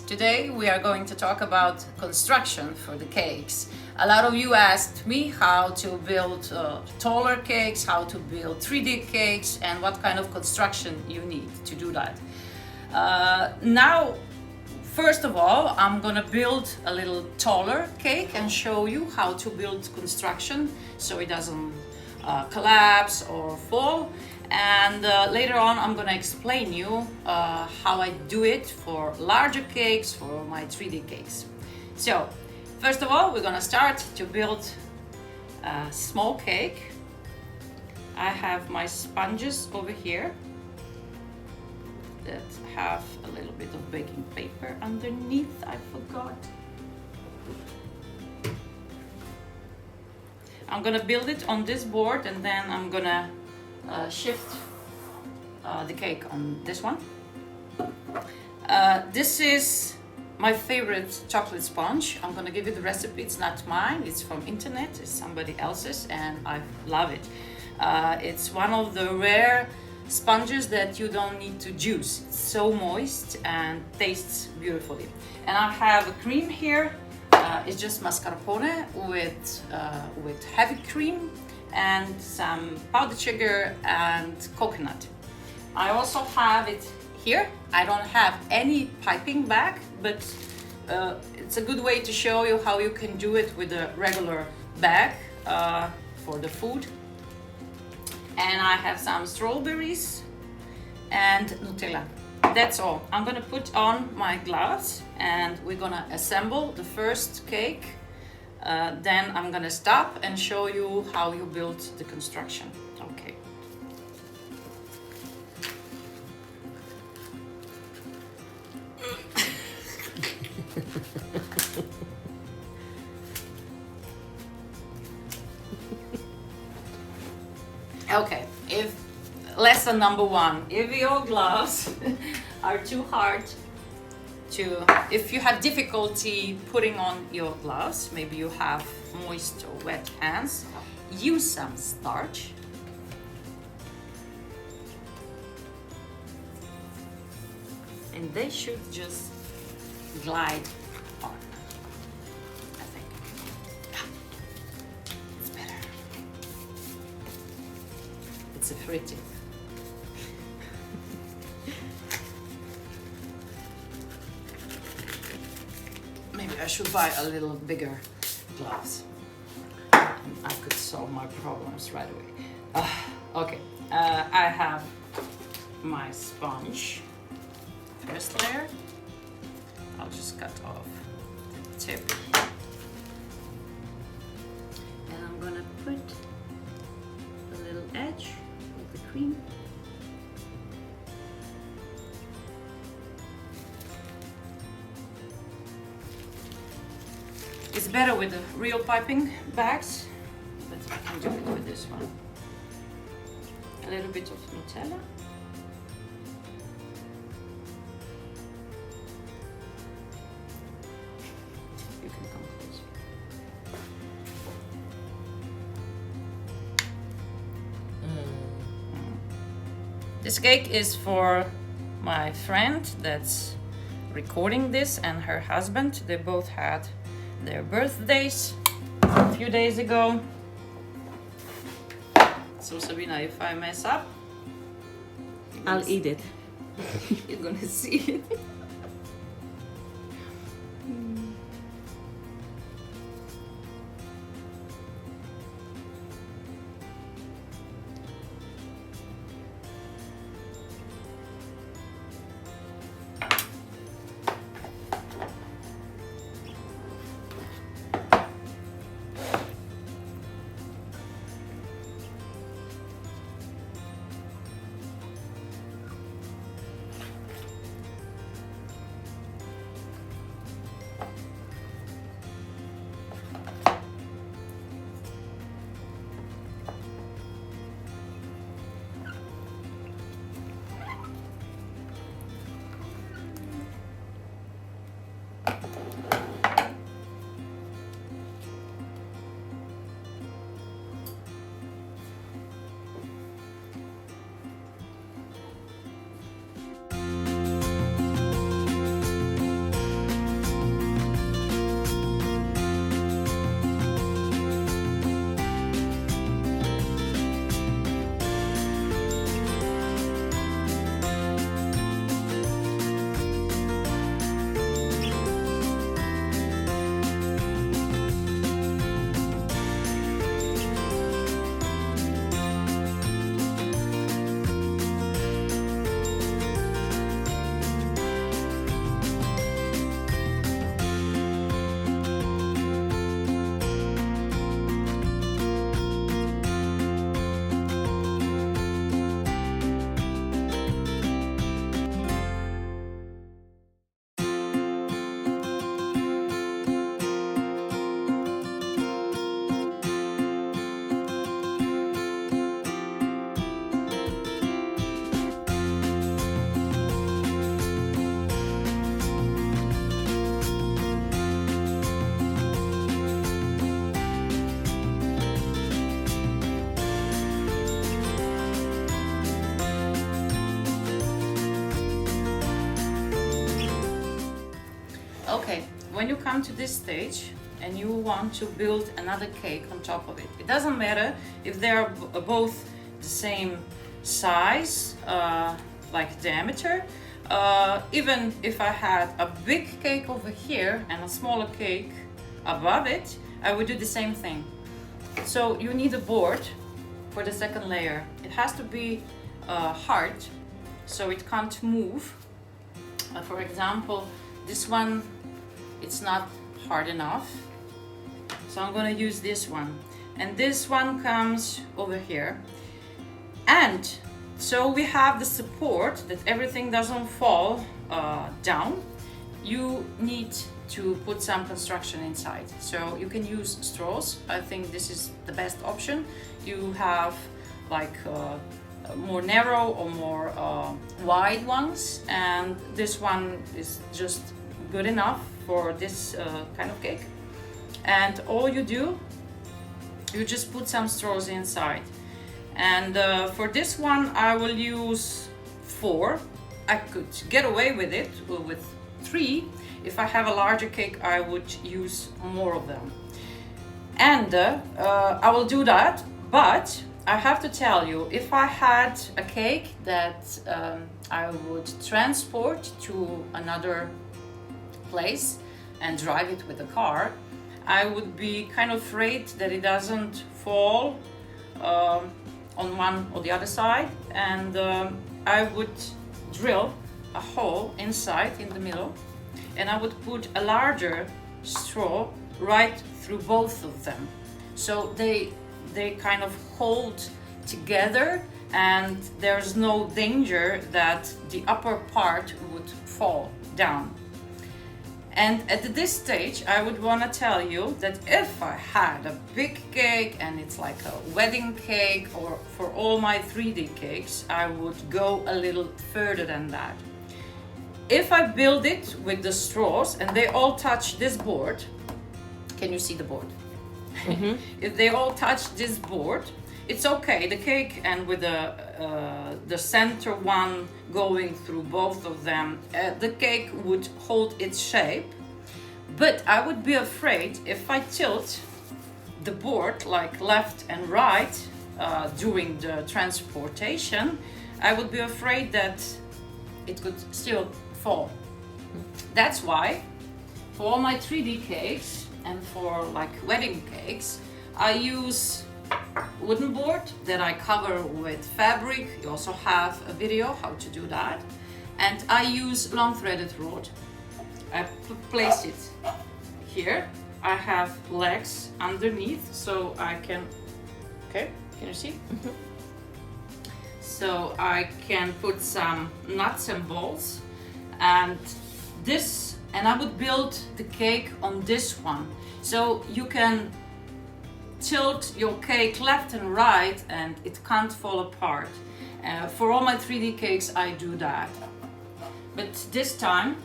Today we are going to talk about construction for the cakes. A lot of you asked me how to build taller cakes, how to build 3D cakes, and what kind of construction you need to do that. Now, first of all, I'm gonna build a little taller cake and show you how to build construction so it doesn't collapse or fall. And later on I'm gonna explain you how I do it for larger cakes, for my 3D cakes. So first of all, we're gonna start to build a small cake. I have my sponges over here that have a little bit of baking paper underneath. I forgot. I'm gonna build it on this board and then I'm gonna shift the cake on this one. This is my favorite chocolate sponge. I'm gonna give you the recipe. It's not mine, it's from internet, it's somebody else's, and I love it. It's one of the rare sponges that you don't need to juice. It's so moist and tastes beautifully. And I have a cream here. It's just mascarpone with heavy cream and some powdered sugar and coconut. I also have it here. I don't have any piping bag, but it's a good way to show you how you can do it with a regular bag for the food. And I have some strawberries and Nutella. That's all. I'm gonna put on my gloves and we're gonna assemble the first cake. Then I'm gonna stop and show you how you build the construction. Okay. Okay, lesson number one, if your gloves are too hard if you have difficulty putting on your gloves, maybe you have moist or wet hands, use some starch. And they should just glide on, I think. It's better. It's a free tip. Maybe I should buy a little bigger gloves. I could solve my problems right away. Okay, I have my sponge. First layer. I'll just cut off the tip. And I'm gonna put a little edge with the cream. It's better with the real piping bags, but I can do it with this one. A little bit of Nutella. You can come close. This cake is for my friend that's recording this and her husband. They both had their birthdays a few days ago. So Sabina, if I mess up, I'll eat it. You're gonna see it. when you come to this stage and you want to build another cake on top of it, it doesn't matter if they're both the same size, like diameter. Even if I had a big cake over here and a smaller cake above it, I would do the same thing. So you need a board for the second layer. It has to be hard, so it can't move. For example, this one, it's not hard enough, so I'm gonna use this one. And this one comes over here. And so we have the support that everything doesn't fall down. You need to put some construction inside. So you can use straws. I think this is the best option. You have like more narrow or more wide ones, and this one is just good enough for this kind of cake. And all you do, you just put some straws inside. And for this one I will use 4. I could get away with it with 3. If I have a larger cake, I would use more of them. And I will do that, but I have to tell you, if I had a cake that I would transport to another place and drive it with a car, I would be kind of afraid that it doesn't fall on one or the other side, and I would drill a hole inside in the middle, and I would put a larger straw right through both of them, so they kind of hold together and there's no danger that the upper part would fall down. And at this stage I would want to tell you that if I had a big cake and it's like a wedding cake, or for all my 3D cakes, I would go a little further than that. If I build it with the straws and they all touch this board, can you see the board? Mm-hmm. If they all touch this board, it's okay, the cake, and with the center one going through both of them, the cake would hold its shape. But I would be afraid if I tilt the board like left and right during the transportation, I would be afraid that it could still fall. That's why for all my 3D cakes and for like wedding cakes, I use wooden board that I cover with fabric. You also have a video how to do that. And I use long threaded rod. I place it here. I have legs underneath, so I can, okay, can you see? Mm-hmm. So I can put some nuts and bolts, and this, and I would build the cake on this one. So you can tilt your cake left and right and it can't fall apart. For all my 3D cakes I do that. But this time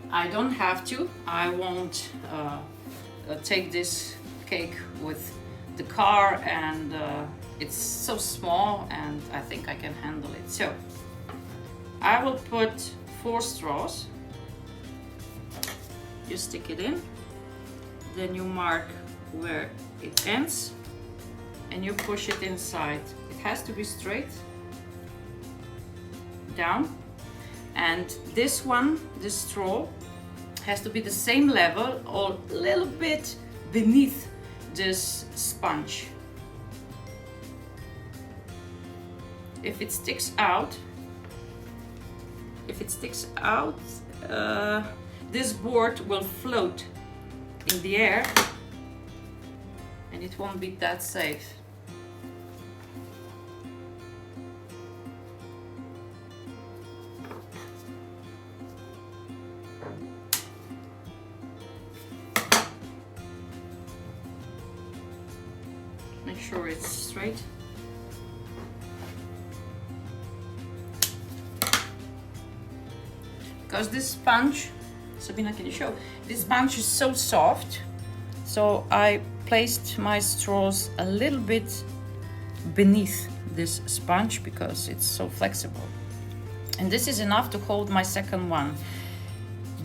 I don't have to. I won't take this cake with the car, and it's so small and I think I can handle it. So I will put 4 straws. You stick it in, then you mark where it ends and you push it inside. It has to be straight down, and this one, this straw, has to be the same level or a little bit beneath this sponge. If it sticks out, this board will float in the air and it won't be that safe. Make sure it's straight. Because this sponge, Sabina, can you show? This sponge is so soft, so I placed my straws a little bit beneath this sponge because it's so flexible. And this is enough to hold my second one.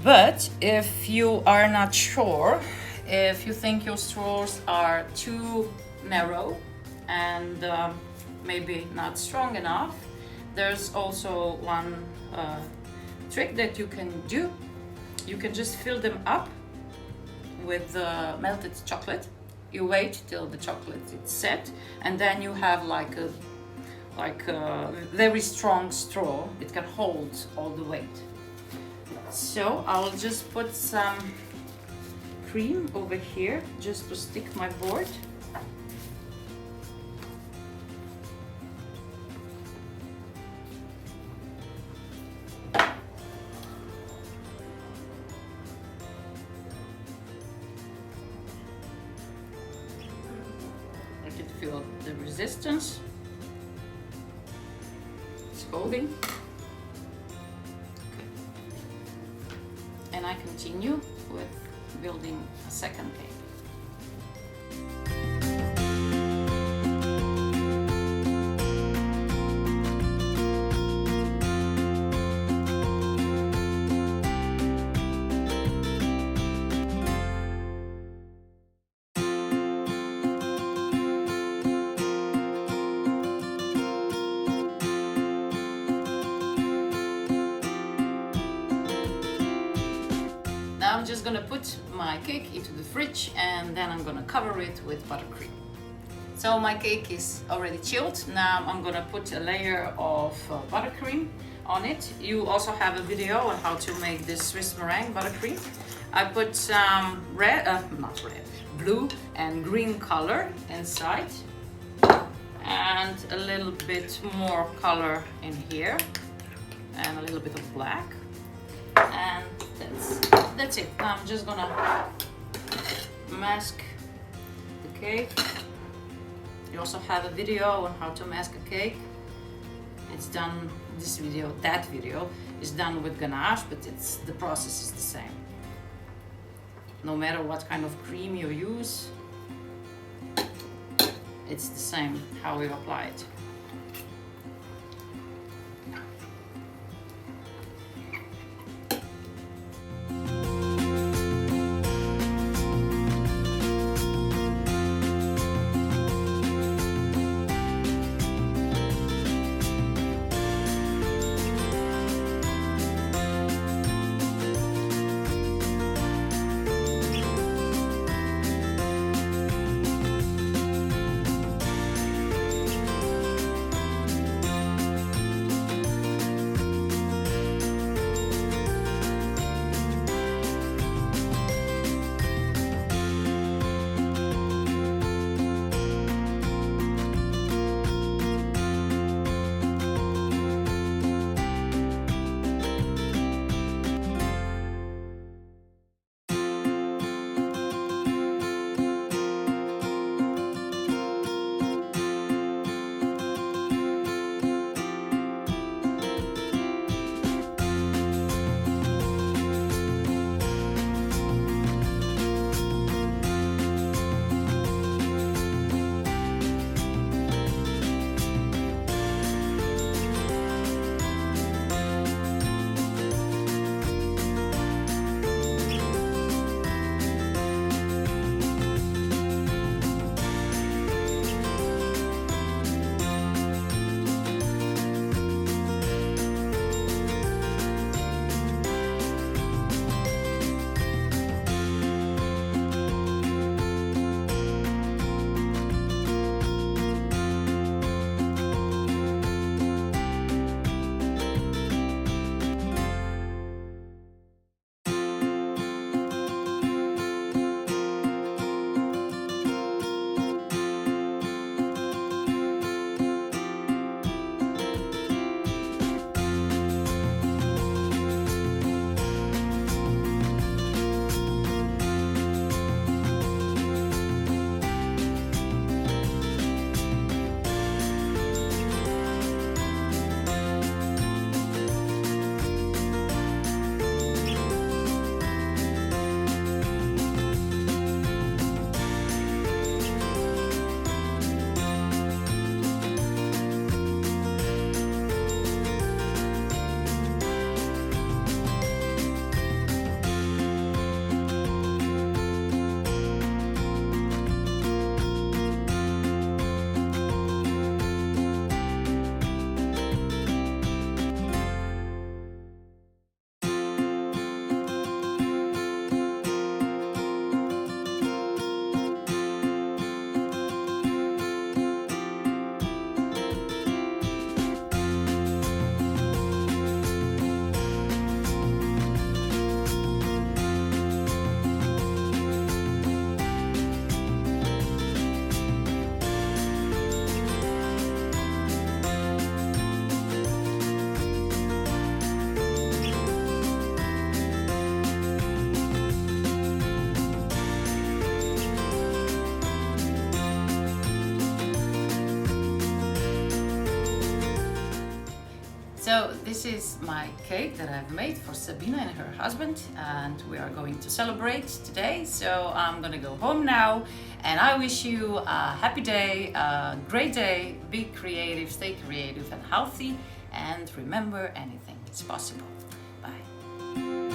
But if you are not sure, if you think your straws are too narrow and maybe not strong enough, there's also one trick that you can do. You can just fill them up with melted chocolate. You wait till the chocolate is set, and then you have like a very strong straw. It can hold all the weight. So I'll just put some cream over here just to stick my board. I can feel the resistance. It's holding. And I continue with building a second cake. Now I'm just gonna put my cake into the fridge and then I'm gonna cover it with buttercream. So my cake is already chilled. Now I'm gonna put a layer of buttercream on it. You also have a video on how to make this Swiss meringue buttercream. I put some blue and green color inside and a little bit more color in here and a little bit of black. And that's it. Now I'm just gonna mask the cake. You also have a video on how to mask a cake. It's done, that video is done with ganache, but the process is the same. No matter what kind of cream you use, it's the same how you apply it. So this is my cake that I've made for Sabina and her husband, and we are going to celebrate today. So I'm gonna go home now, and I wish you a happy day, a great day. Be creative, stay creative and healthy, and remember, anything is possible. Bye.